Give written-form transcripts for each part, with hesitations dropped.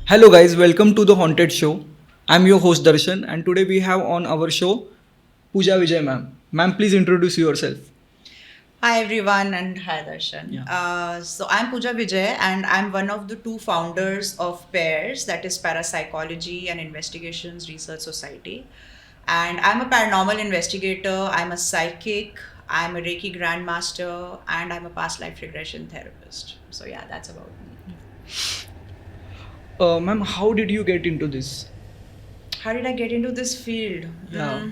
Hello, guys, welcome to the Haunted Show. I'm your host Darshan, and today we have on our show Pooja Vijay ma'am. Ma'am, please introduce yourself. Hi everyone and hi Darshan. Yeah. So I'm Pooja Vijay and I'm one of the two founders of PAIRS, that is Parapsychology and Investigations Research Society. And I'm a paranormal investigator, I'm a psychic, I'm a Reiki grandmaster, and I'm a past life regression therapist. So yeah, that's about me. Ma'am, how did you get into this? How did I get into this field? Yeah.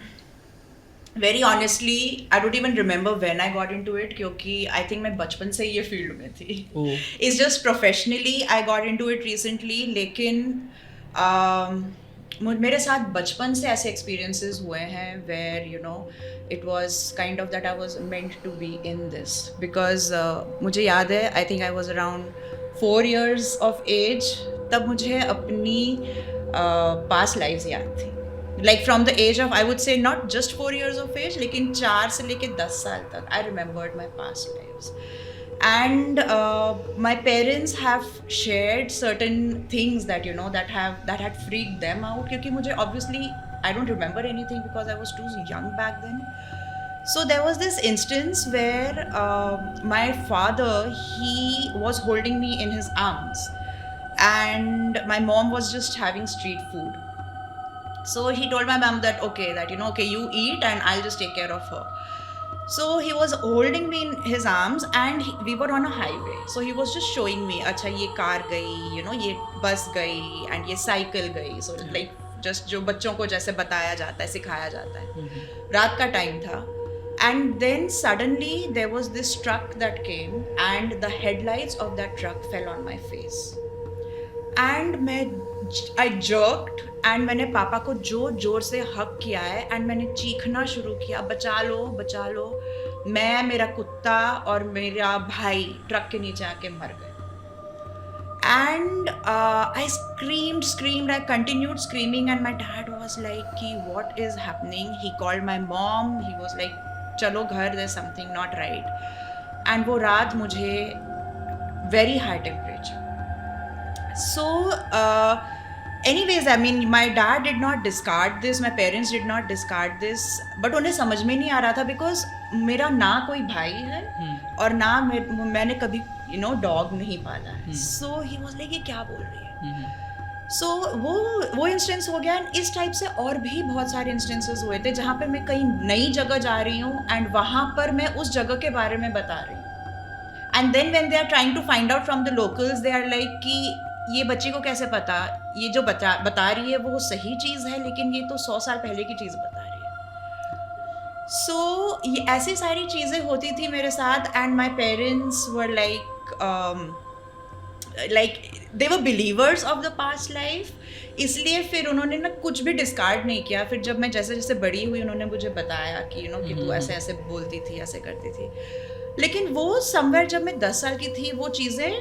Very honestly I don't even remember when I got into it क्योंकि I think मैं बचपन से ये field में थी Oh. It's just professionally I got into it recently लेकिन मेरे साथ बचपन से ऐसे एक्सपीरियंसेस हुए हैं where you know it was kind of that I was meant to be in this because मुझे याद है I think I was around 4 years of age तब मुझे अपनी पास्ट लाइव्स याद थी like from the age of I would say not just 4 years of age लेकिन 4 से लेके 10 साल तक I remembered my past lives and my parents have shared certain things that you know that had freaked them out क्योंकि मुझे obviously I don't remember anything because I was too young back then. So there was this instance where my father, he was holding me in his arms and my mom was just having street food. So he told my mom that okay, you eat and I'll just take care of her. So he was holding me in his arms and we were on a highway. So he was just showing me, अच्छा ये car गई, ये बस गई and ये cycle गई. So like just जो बच्चों को जैसे बताया जाता है, सिखाया जाता है. रात का टाइम था. And then suddenly there was this truck that came and the headlights of that truck fell on my face. And I jerked and मैंने पापा को जोर से हक किया है एंड मैंने चीखना शुरू किया बचा लो मैं मेरा कुत्ता और मेरा भाई ट्रक के नीचे आके मर गए and I screamed I continued screaming and my dad was like ki what is happening. He called my mom. He was like चलो घर, there's something not right. And वो रात मुझे very high temperature. So anyways, I mean my dad did not discard this, my parents did not discard this, but उन्हें समझ में नहीं आ रहा था because मेरा ना कोई भाई है और ना मैंने कभी डॉग नहीं पाला है. So he was like ये क्या बोल रही है. So वो इंस्टेंस हो गया. इस टाइप से और भी बहुत सारे इंस्टेंसेस हुए थे जहाँ पे मैं कहीं नई जगह जा रही हूँ एंड वहाँ पर मैं उस जगह के बारे में बता रही हूँ and then when they are trying to find out from the locals they are like कि ये बच्ची को कैसे पता, ये जो बता रही है वो सही चीज़ है लेकिन ये तो 100 साल पहले की चीज़ बता रही है. सो ये ऐसी सारी चीज़ें होती थी मेरे साथ and my parents were like they were believers of the past life. इसलिए फिर उन्होंने ना कुछ भी डिस्कार्ड नहीं किया. फिर जब मैं जैसे जैसे बड़ी हुई उन्होंने मुझे बताया कि कि तू ऐसे ऐसे बोलती थी, ऐसे करती थी. लेकिन वो समवेयर जब मैं 10 साल की थी वो चीज़ें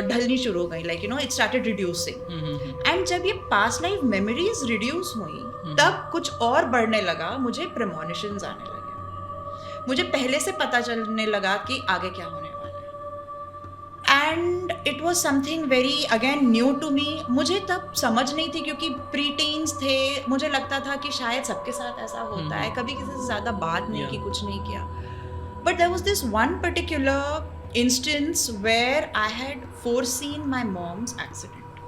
ढलनी शुरू हो गई. Like it started reducing and जब ये पास्ट लाइफ मेमोरीज रिड्यूस हुई तब कुछ और बढ़ने लगा. मुझे प्रेमोनिशंस आने लगे. मुझे पहले से पता चलने लगा कि आगे क्या होने वाला है and it was something very again new to me. मुझे तब समझ नहीं थी क्योंकि प्री टीन्स थे. मुझे लगता था कि शायद सबके साथ ऐसा होता है. कभी किसी से ज़्यादा बात नहीं की, कुछ नहीं किया. But there was this one particular instance where I had foreseen my mom's accident.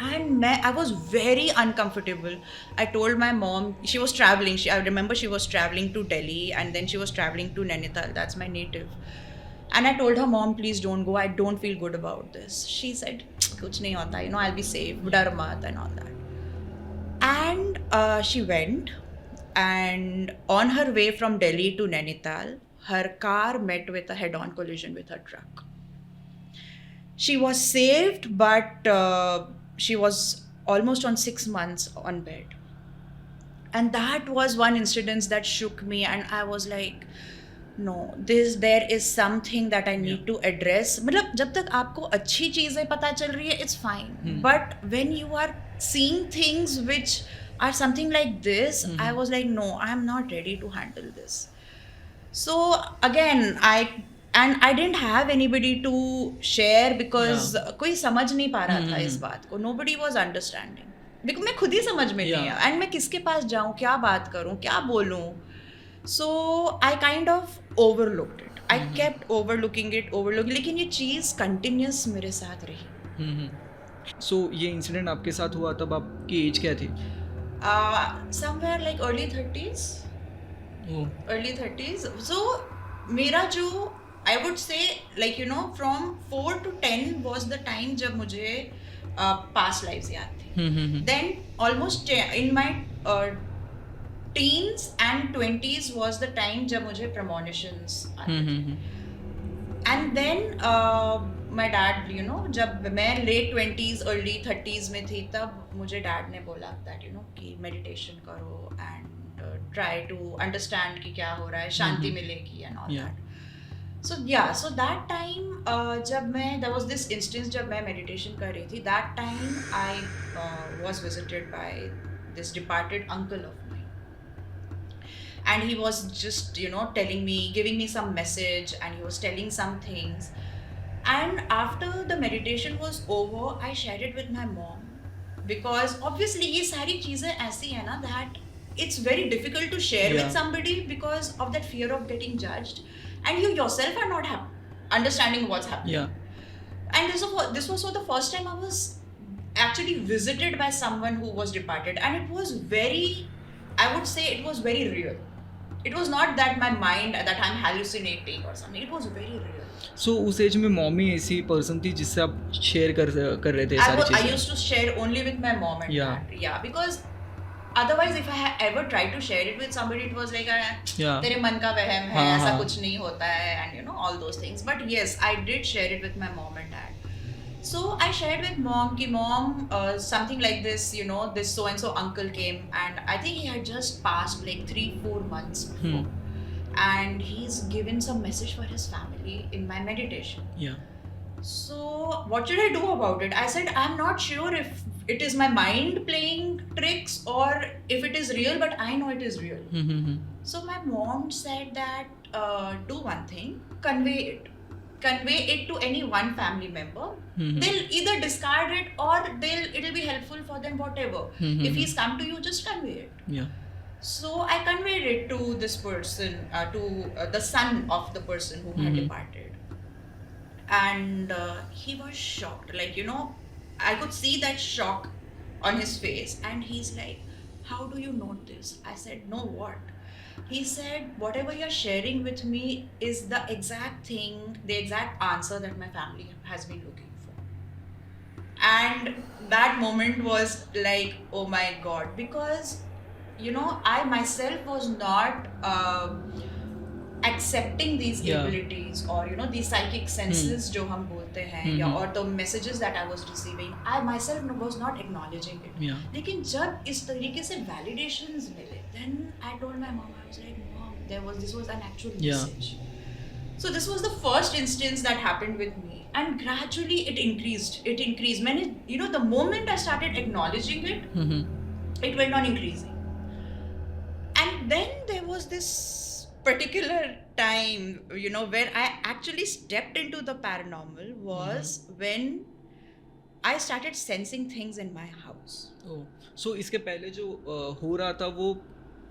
And I was very uncomfortable. I told my mom, she was traveling. I remember she was traveling to Delhi and then she was traveling to Nainital. That's my native. And I told her, Mom, please don't go. I don't feel good about this. She said, kuch nahi hota, I'll be safe. Dar mat and all that. And she went. And on her way from Delhi to Nainital, her car met with a head-on collision with her truck. She was saved, but she was almost on 6 months on bed. And that was one incident that shook me, and I was like, no, there is something that I need to address. मतलब जब तक आपको अच्छी चीज़ें पता चल रही है, it's fine. But when you are seeing things which are something like this, I was like, no, I am not ready to handle this. So again, and I didn't have anybody to share because कोई समझ नहीं पा रहा था इस बात को. Nobody was understanding because मैं खुद ही समझ में नहीं है एंड मैं किसके पास जाऊँ, क्या बात करूँ, क्या बोलूँ. So I kind of overlooked it. I kept overlooking it, लेकिन ये चीज़ कंटिन्यूस मेरे साथ रही. सो ये इंसिडेंट आपके साथ हुआ तब आपकी एज क्या थी? Somewhere like early 30s. So मेरा जो I would say like you know from 4 to 10 was the time जब मुझे past lives याद थी. Then almost in my teens and 20s was the time जब मुझे premonitions आते थे. And then my dad, you know, जब मैं late 20s early 30s में थी तब मुझे डैड ने बोला that you know कि meditation करो and try to understand कि क्या हो रहा है, शांति मिलेगी and all that. So that time जब मैं there was this instance जब मैं meditation कर रही थी, that time I was visited by this departed uncle of mine. And he was just, you know, telling me, giving me some message, and he was telling some things. And after the meditation was over, I shared it with my mom. Because obviously, ये सारी चीज़ें ऐसी है ना that it's very difficult to share with somebody because of that fear of getting judged. And you yourself are not understanding what's happening. And this was the first time I was actually visited by someone who was departed. And it was very, I would say it was very real. It was not that my mind that I'm hallucinating or something. It was very real. So उस as में mommy ऐसी person थी जिससे आप share कर रहे थे सारी चीजें? I used to share only with my mom and dad. Yeah, because otherwise if I had ever tried to share it with somebody, it was like तेरे मन का वहम है, ऐसा कुछ नहीं होता है, and you know all those things. But yes, I did share it with my mom and dad. So I shared with mom कि mom something like this, you know, this so and so uncle came and I think he had just passed like 3-4 months before. And he's given some message for his family in my meditation. Yeah. So what should I do about it? I said I'm not sure if it is my mind playing tricks or if it is real, but I know it is real. So my mom said that do one thing, convey it to any one family member. They'll either discard it or it'll be helpful for them, whatever. If he's come to you, just convey it. Yeah. So I conveyed it to this person, to the son of the person who had departed. And he was shocked. Like, you know, I could see that shock on his face. And he's like, how do you know this? I said, no, what? He said, whatever you're sharing with me is the exact thing, the exact answer that my family has been looking for. And that moment was like, oh my God, because, you know, I myself was not accepting these abilities or, you know, these psychic senses जो हम बोलते हैं या or the messages that I was receiving, I myself was not acknowledging it. लेकिन जब इस तरीके से validations मिले, then I told my mom, I was like, Mom, this was an actual message. So this was the first instance that happened with me, and gradually it increased. When you know, the moment I started acknowledging it, it went on increasing. And then there was this particular time, you know, where I actually stepped into the paranormal was when I started sensing things in my house. Oh, so इसके पहले जो हो रहा था वो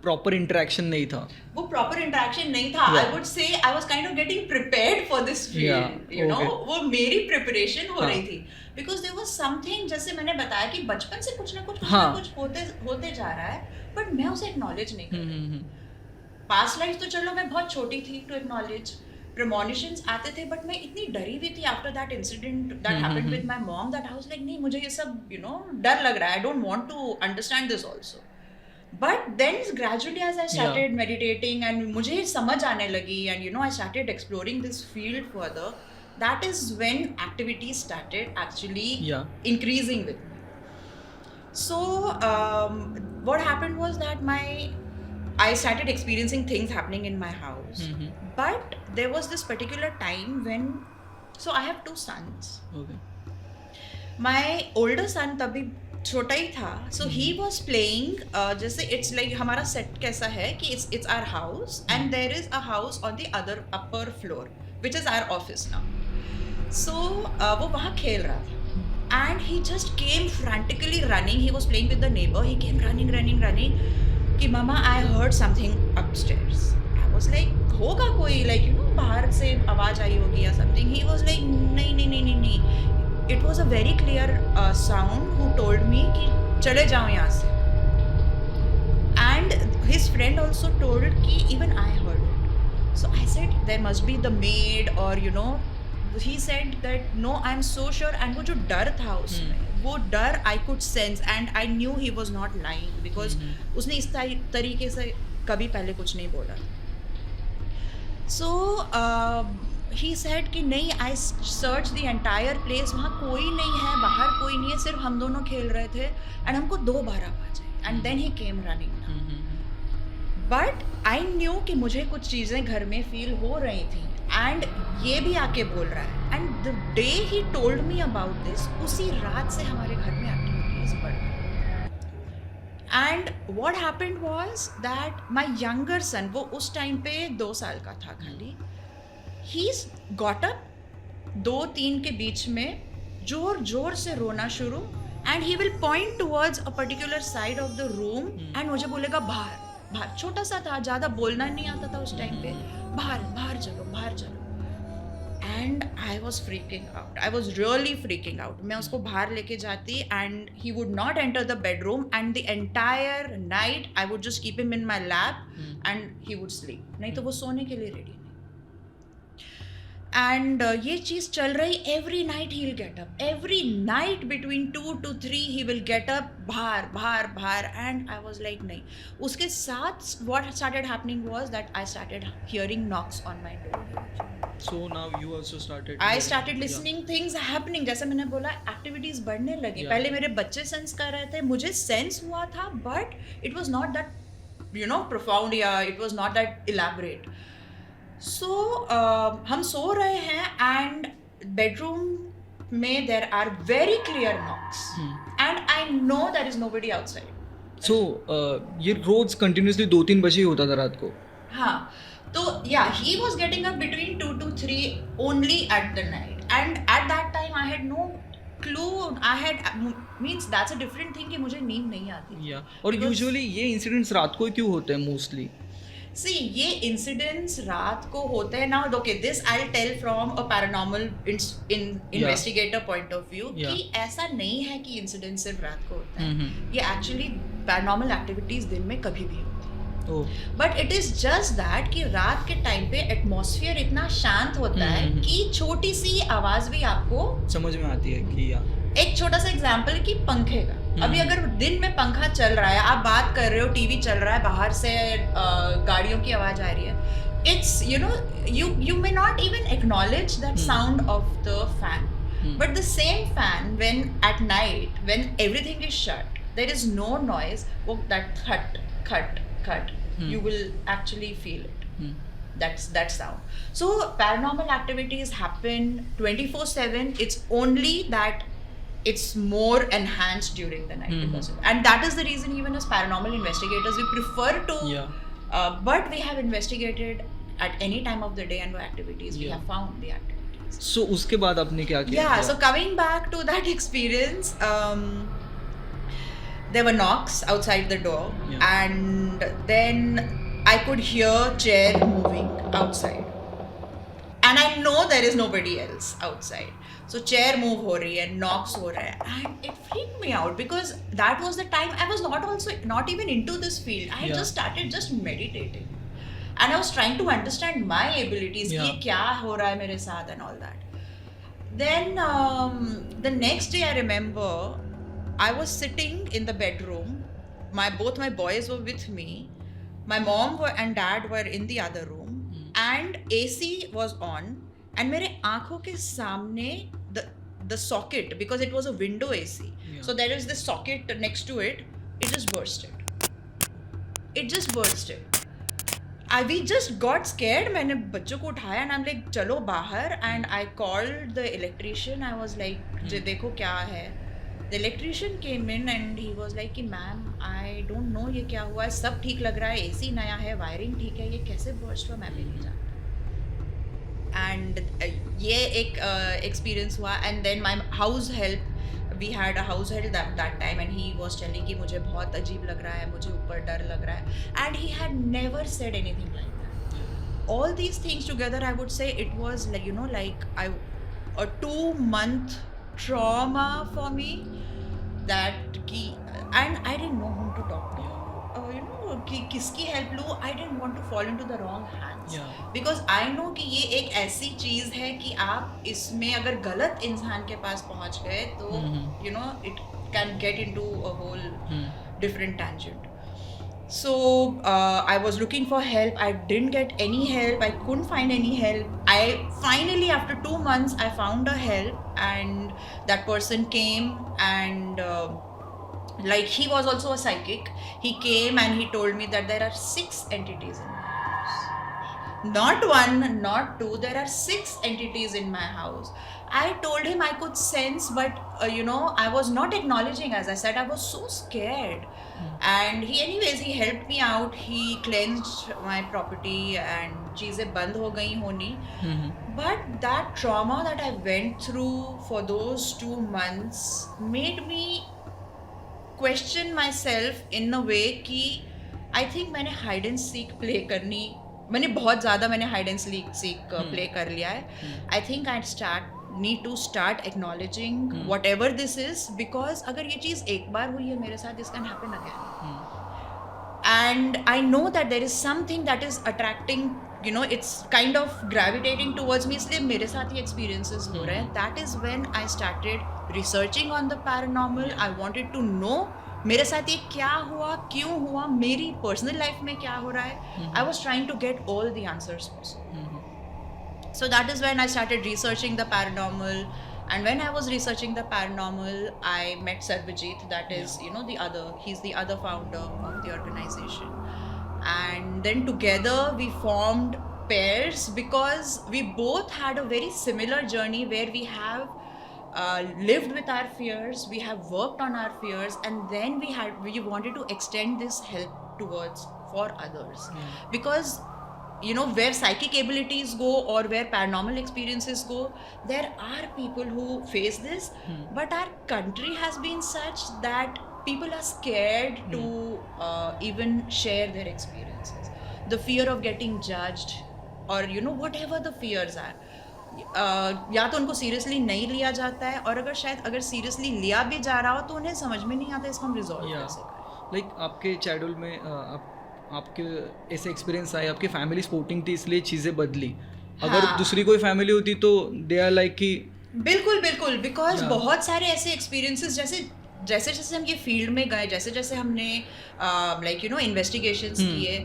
proper interaction नहीं था? वो प्रॉपर इंटरेक्शन नहीं था. I would say I was kind of getting prepared for this field. You know, वो मेरी प्रिपरेशन हो रही थी. Because there was something, जैसे मैंने बताया कि बचपन से कुछ ना कुछ होते जा रहा है, but मैं उसे acknowledge नहीं कर रही. पास्ट लाइफ तो चलो मैं बहुत छोटी थी टू एक्नॉलेज. प्रेमोनिशंस आते थे बट मैं इतनी डरी हुई थी after that incident that happened with my mom that I was like नहीं, मुझे ये सब यू नो डर लग रहा है. I don't want to understand this also. But then gradually as I started meditating and मुझे समझ आने लगी and you know I started exploring this field further, that is when activities started actually increasing with me. So what happened was that I started experiencing things happening in my house. But there was this particular time when, so I have 2 sons. Okay. My older son तभी छोटा ही था, so he was playing जैसे it's like हमारा set कैसा है कि it's our house and there is a house on the other upper floor which is our office now. So वो वहाँ खेल रहा था and he just came frantically running. He was playing with the neighbor. He came running कि mama I heard something upstairs. I was like होगा कोई like you know बाहर से आवाज आई होगी या something. He was like नहीं. It was a very clear sound who told me कि चले जाओ यहाँ से. And his friend also told कि even I heard it. So I said there must be the maid or you know. He said that no, I'm so sure. And वो जो डर था उसमें, वो डर I could sense and I knew he was not lying because उसने इस तरीके से कभी पहले कुछ नहीं बोला. So he said कि नहीं, I searched the entire place. वहाँ कोई नहीं है, बाहर कोई नहीं है, सिर्फ हम दोनों खेल रहे थे and हमको 2 बार आवाज आई. And then he came running down. But I knew कि मुझे कुछ चीज़ें घर में feel हो रही थी. एंड ये भी आके बोल रहा है. And the day he told me about this, उसी रात से हमारे घर में एक्टिविटीज बढ़ गई. And what happened was that my younger son, वो उस टाइम पे 2 साल का था खाली, ही गॉट अप 2-3 के बीच में जोर से रोना शुरू. And he will point towards a particular side of the room and मुझे बोलेगा बाहर. छोटा सा था, ज़्यादा बोलना नहीं आता था उस टाइम पे. बाहर चलो. And I was freaking out. I was really freaking out. मैं उसको बाहर लेके जाती and he would not enter the bedroom and the entire night I would just keep him in my lap and he would sleep. नहीं तो वो सोने के लिए रेडी. एंड ये चीज़ चल रही. Every night he will get up. Every night between 2 to 3 he will get up. बाहर. एंड आई वॉज लाइक नहीं. उसके साथ what started happening was that I started hearing knocks on my door. So now you also started. I started listening things happening. जैसे मैंने बोला activities बढ़ने लगी. पहले मेरे बच्चे सेंस कर रहे थे, मुझे सेंस हुआ था, but it was not that you know profound या it was not that elaborate. So हम सो रहे हैं एंड बेडरूम में there are very clear knocks and I know there is nobody outside. So ये रोज कंटिन्यूसली 2-3 बजे ही होता था रात को. हाँ. So yeah, he was getting up between 2 to 3 only at the night, and at that time I had no clue. I had means that's a different thing कि मुझे नींद नहीं आती. Yeah. और यूजुअली ये इंसिडेंट्स रात को क्यों होते हैं मोस्टली? See, ये इंसिडेंट्स रात को होते हैं. Now okay, this I'll tell from a paranormal investigator point of view कि ऐसा नहीं है कि इंसिडेंट सिर्फ रात को होता है. ये एक्चुअली पैरानॉर्मल एक्टिविटीज दिन में कभी भी होती है. But it is just that कि रात के टाइम पे एटमॉस्फेयर इतना शांत होता है कि छोटी सी आवाज भी आपको समझ में आती है कि एक छोटा सा एग्जांपल कि पंखे का. अभी अगर दिन में पंखा चल रहा है, आप बात कर रहे हो, टीवी चल रहा है, बाहर से गाड़ियों की आवाज आ रही है, it's you know you may not even acknowledge that sound of the fan. But the same fan, when at night, when everything is shut, there is no noise, that cut, you will actually feel it. That's that sound. So paranormal activities happen 24/7. It's only that it's more enhanced during the night because of, and that is the reason even as paranormal investigators we prefer to but we have investigated at any time of the day and no activities we have found the activities. So उसके बाद आपने क्या किया? Yeah, so coming back to that experience, there were knocks outside the door, and then I could hear chair moving outside, and I know there is nobody else outside. So chair move हो रही है, knocks हो रहा है, and it freaked me out because that was the time I was not even into this field. I had just started just meditating, and I was trying to understand my abilities. कि ये क्या हो रहा है मेरे साथ and all that. Then the next day I remember I was sitting in the bedroom. Both my boys were with me. My mom and dad were in the other room, and AC was on. And मेरे आँखों के सामने the socket, because it was a window AC. So there is this socket next to it. It just bursted. We just got scared. मैंने बच्चों को उठाया and I'm like चलो बाहर, and I called the electrician. I was like देखो क्या है. The electrician came in and he was like कि मैम I don't know ये क्या हुआ है, सब ठीक लग रहा है, AC नया है, वायरिंग ठीक है, ये कैसे burst हुआ मैं भी नहीं जानता. एंड ये एक एक्सपीरियंस हुआ. And then my house help, we had a house help that time, and he was telling कि मुझे बहुत अजीब लग रहा है, मुझे ऊपर डर लग रहा है, and he had never said anything like that. All these things together, I would say it was like, you know, like a 2-month trauma for me, that ki, and I didn't know whom to talk to, you know, कि किसकी help लूँ. I didn't want to fall into the wrong hands, Yeah. because I know कि ये एक ऐसी चीज़ है कि आप इसमें अगर गलत इंसान के पास पहुँच गए तो you know it can get into a whole different tangent. So I was looking for help. I didn't get any help. I couldn't find any help. I finally, after 2 months, I found a help, and that person came, and like he was also a psychic. He came and he told me that there are 6 entities in my house. Not 1, not 2. There are 6 entities in my house. I told him I could sense, but you know, I was not acknowledging. As I said, I was so scared. And he helped me out. He cleansed my property and चीज़ें बंद हो गई होनी. But that trauma that I went through for those 2 months made me question myself in a way कि I think मैंने hide and seek play करनी, मैंने बहुत ज़्यादा मैंने hide and seek play कर लिया है. I think I need to start acknowledging whatever this is, because अगर ये चीज़ एक बार हुई है मेरे साथ, this can happen again. And I know that there is something that is attracting, you know, it's kind of gravitating towards me, इसलिए मेरे साथ ये experiences हो रहे हैं. That is when I started researching on the paranormal. I wanted to know मेरे साथ ये क्या हुआ, क्यों हुआ, मेरी personal life में क्या हो रहा है. I was trying to get all the answers possible. So that is when I started researching the paranormal. And when I was researching the paranormal, I met Sarvajit, that is, you know, he's the other founder of the organization. And then together we formed pairs, because we both had a very similar journey where we have lived with our fears, we have worked on our fears, and then we wanted to extend this help towards for others. Because you know, where psychic abilities go or where paranormal experiences go, there are people who face this, but our country has been such that people are scared to even share their experiences. The fear of getting judged, or you know, whatever the fears are, या तो उनको seriously नहीं लिया जाता है, और अगर seriously लिया भी जा रहा हो तो उन्हें समझ में नहीं आता इसको हम रिजॉल्व कैसे करें. लाइक आपके चाइल्डहुड में आपके ऐसे एक्सपीरियंस आए, आपकी फैमिली सपोर्टिंग थी इसलिए चीज़ें बदली. अगर दूसरी कोई फैमिली होती तो दे आर लाइक कि बिल्कुल बिल्कुल, बिकॉज बहुत सारे ऐसे एक्सपीरियंसेस जैसे जैसे हम ये फील्ड में गए, जैसे जैसे हमने लाइक यू नो इन्वेस्टिगेशंस किए,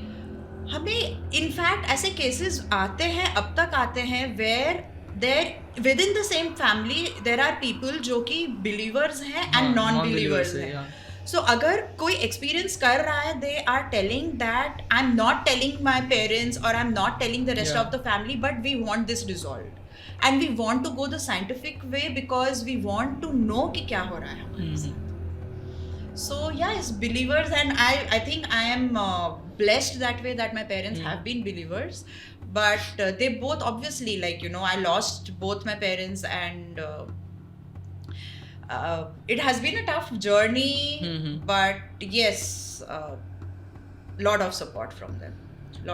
हमें इनफैक्ट ऐसे केसेस आते हैं, अब तक आते हैं, where there within the same family there are people जो कि बिलीवर्स हैं एंड नॉन बिलीवर्स हैं. So अगर कोई एक्सपीरियंस कर रहा है, they are telling that I'm not telling my parents or I'm not telling the rest of the family, but we want this resolved, and we want to go the scientific way because we want to know कि क्या हो रहा है हमारे साथ. So yeah, it's believers, and I think I am blessed that way that my parents have been believers, but they both obviously, like you know, I lost both my parents, and it has been a tough journey, but yes, lot of support from them.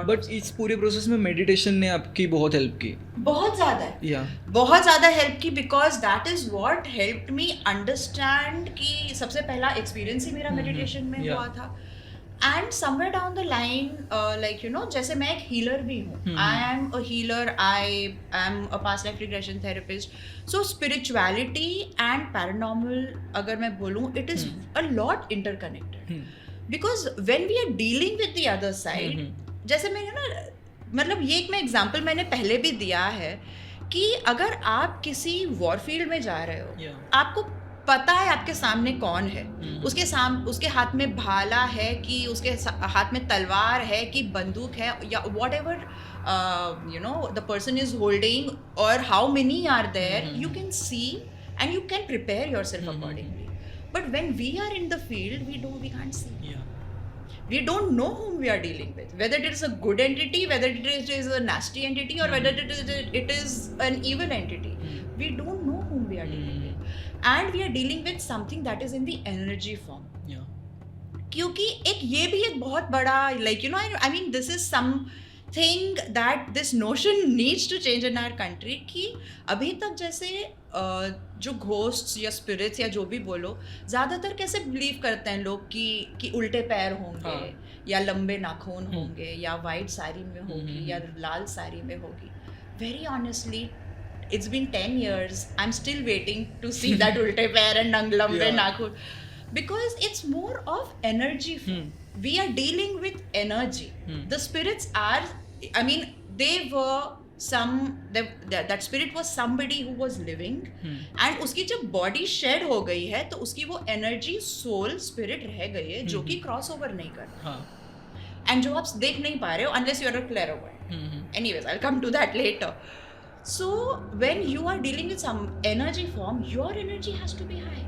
But इस पूरे process में meditation ने आपकी बहुत help की. बहुत ज़्यादा बहुत ज़्यादा हेल्प की, because that is what helped me understand कि सबसे पहला एक्सपीरियंस ही मेरा मेडिटेशन में हुआ था. And somewhere down the line, like you know, जैसे मैं एक हीलर भी हूँ, I am a healer, I am a past life regression therapist. So spirituality and paranormal अगर मैं बोलूँ, it is a lot interconnected, because when we are dealing with the other side, जैसे मैंने ना, मतलब ये एक मैं एग्जांपल मैंने पहले भी दिया है कि अगर आप किसी वॉर फील्ड में जा रहे हो, आपको पता है आपके सामने कौन है, उसके हाथ में भाला है कि उसके हाथ में तलवार है कि बंदूक है, या whatever you know the person is holding, और how many are there, you can see and you can prepare yourself accordingly. But when we are in the field, we can't see. we don't know whom we are dealing with, whether it is a good entity, whether it is a nasty entity, or whether it is an evil entity. We don't know whom we are dealing with, and we are dealing with something that is in the energy form. Yeah. क्योंकि एक ये भी एक बहुत बड़ा, like you know, I mean this is something that this notion needs to change in our country, कि अभी तक जैसे जो घोस्ट्स या स्पिरिट्स या जो भी बोलो, ज़्यादातर कैसे बिलीव करते हैं लोग कि उल्टे पैर होंगे, या लंबे नाखून होंगे, या वाइट साड़ी में होगी, या लाल साड़ी में होगी. Very honestly, it's been 10 years, I'm still waiting to see that ulte pair and lambe nakhun, because it's more of energy. We are dealing with energy. The spirits are, I mean, they were that spirit was somebody who was living, and उसकी जब body shed हो गई है तो उसकी वो energy soul spirit रह गई है जो कि क्रॉस ओवर नहीं कर रहा, and जो आप देख नहीं पा रहे हो unless you are a clairvoyant. Anyways, I'll come to that later. So when you are dealing with some energy form, your energy has to be high.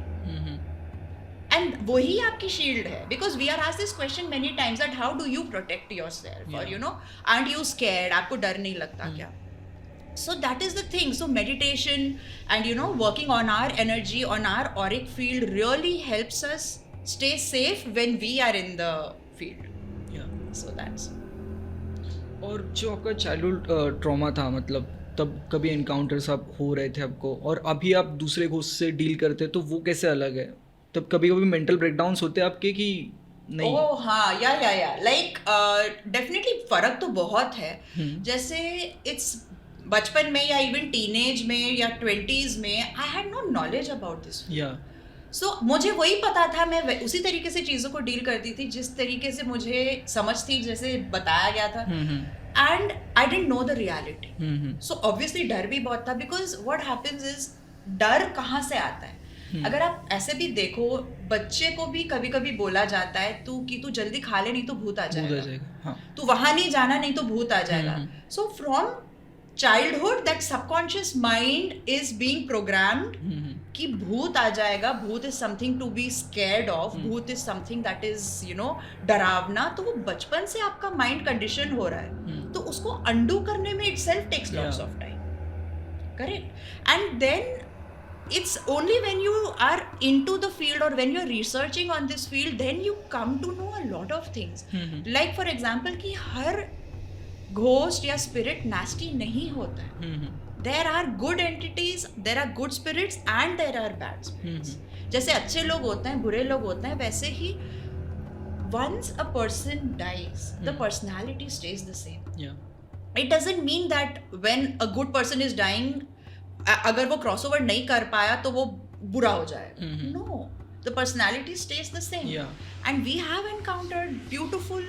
And वही आपकी shield है, because we are asked this question many times that how do you protect yourself, or you know, aren't you scared, आपको डर नहीं लगता क्या? So that is the thing. So meditation and you know working on our energy, on our auric field really helps us stay safe when we are in the field. Yeah. So that's. और जो आपका childhood trauma था, मतलब तब कभी encounters आप हो रहे थे आपको, और अभी आप दूसरे घोस्ट से डील करते, तो वो कैसे अलग है? तब कभी कभी मेंटल ब्रेकडाउन्स होते हैं आपके कि नहीं? ओह हाँ, या लाइक डेफिनेटली फर्क तो बहुत है. जैसे इट्स बचपन में या इवन टीनेज में या 20s में I had no knowledge about this. So मुझे वही पता था, मैं उसी तरीके से चीज़ों को डील करती थी जिस तरीके से मुझे समझ थी, जैसे बताया गया था. And I didn't know the reality. So obviously डर भी बहुत था, बिकॉज व्हाट हैपेंस इज, डर कहाँ से आता है? अगर आप ऐसे भी देखो, बच्चे को भी कभी कभी बोला जाता है तू जल्दी खा ले नहीं तो भूत आ जाएगा, तू वहां नहीं जाना नहीं तो भूत आ जाएगा. So from childhood that subconscious mind is being programmed कि भूत आ जाएगा, भूत is something to be scared of, भूत is something that is you know डरावना. तो वो बचपन से आपका माइंड कंडीशन हो रहा है, तो उसको अंडू करने में itself takes lots of time. Correct. And then it's only when you are into the field or when you're researching on this field then you come to know a lot of things. Like for example कि हर ghost या spirit nasty नहीं होता है. There are good entities, there are good spirits and there are bad spirits. जैसे अच्छे लोग होते हैं, बुरे लोग होते हैं, वैसे ही once a person dies, the personality stays the same. It doesn't mean that when a good person is dying, अगर वो क्रॉसओवर नहीं कर पाया तो वो बुरा हो जाएगा. No, the personality stage the same. And we have encountered beautiful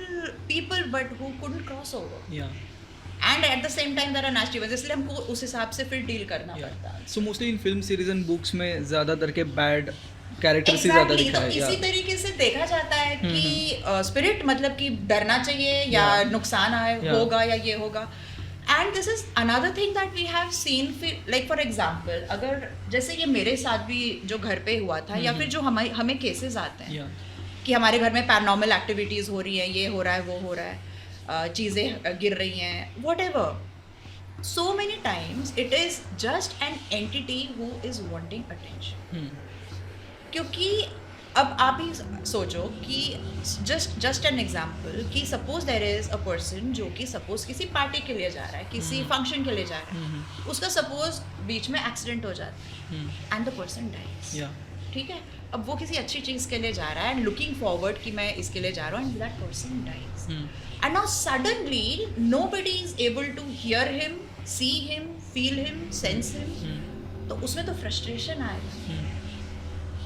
people but who couldn't cross over. And at the same time there are nasty ones, इसलिए हमको उस हिसाब से फिर डील करना पड़ता है. So mostly in film series and books में ज्यादातर के बैड कैरेक्टर से ज्यादा दिखाया है. इसी तरीके से देखा जाता है कि स्पिरिट मतलब कि डरना चाहिए या नुकसान होगा या ये होगा. And this is another thing that we have seen, like for example, अगर जैसे ये मेरे साथ भी जो घर पे हुआ था, या फिर जो हमें केसेस आते हैं कि हमारे घर में पैरानॉर्मल एक्टिविटीज हो रही हैं, ये हो रहा है, वो हो रहा है, चीज़ें गिर रही हैं, whatever. So many times it is just an entity who is wanting attention. क्योंकि अब आप ही सोचो कि जस्ट एन एग्जाम्पल कि suppose there is a person जो कि सपोज किसी पार्टी के लिए जा रहा है, किसी फंक्शन के लिए जा रहा है, उसका सपोज बीच में एक्सीडेंट हो जाता है एंड द पर्सन डाइज. ठीक है, अब वो किसी अच्छी चीज़ के लिए जा रहा है एंड लुकिंग फॉरवर्ड कि मैं इसके लिए जा रहा हूँ, and that person dies. And now suddenly nobody is able to hear him, see him, feel him, sense him. तो उसमें तो फ्रस्ट्रेशन आएगा.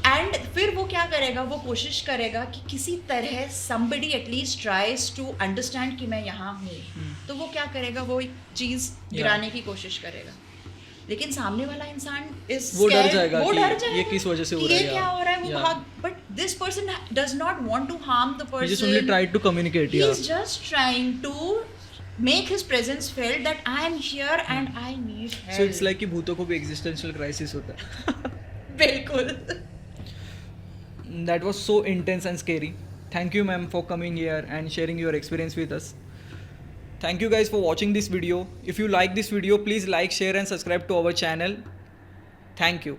एंड फिर वो क्या करेगा, वो कोशिश करेगा कि किसी तरह somebody at least tries to understand कि मैं यहाँ हूँ. तो वो क्या करेगा, वो एक चीज़ गिराने की कोशिश करेगा, लेकिन सामने वाला इंसान वो डर जाएगा कि ये किस वजह से हो रहा है, ये क्या हो रहा है, वो भाग. But this person does not want to harm the person. He just only tried to communicate. He is just trying to make his presence felt that I am here and I need help. So it's like कि भूतों को भी existential crisis होता है. बिल्कुल. That was so intense and scary. Thank you, ma'am, for coming here and sharing your experience with us. Thank you guys for watching this video. If you like this video, please like, share and subscribe to our channel. Thank you.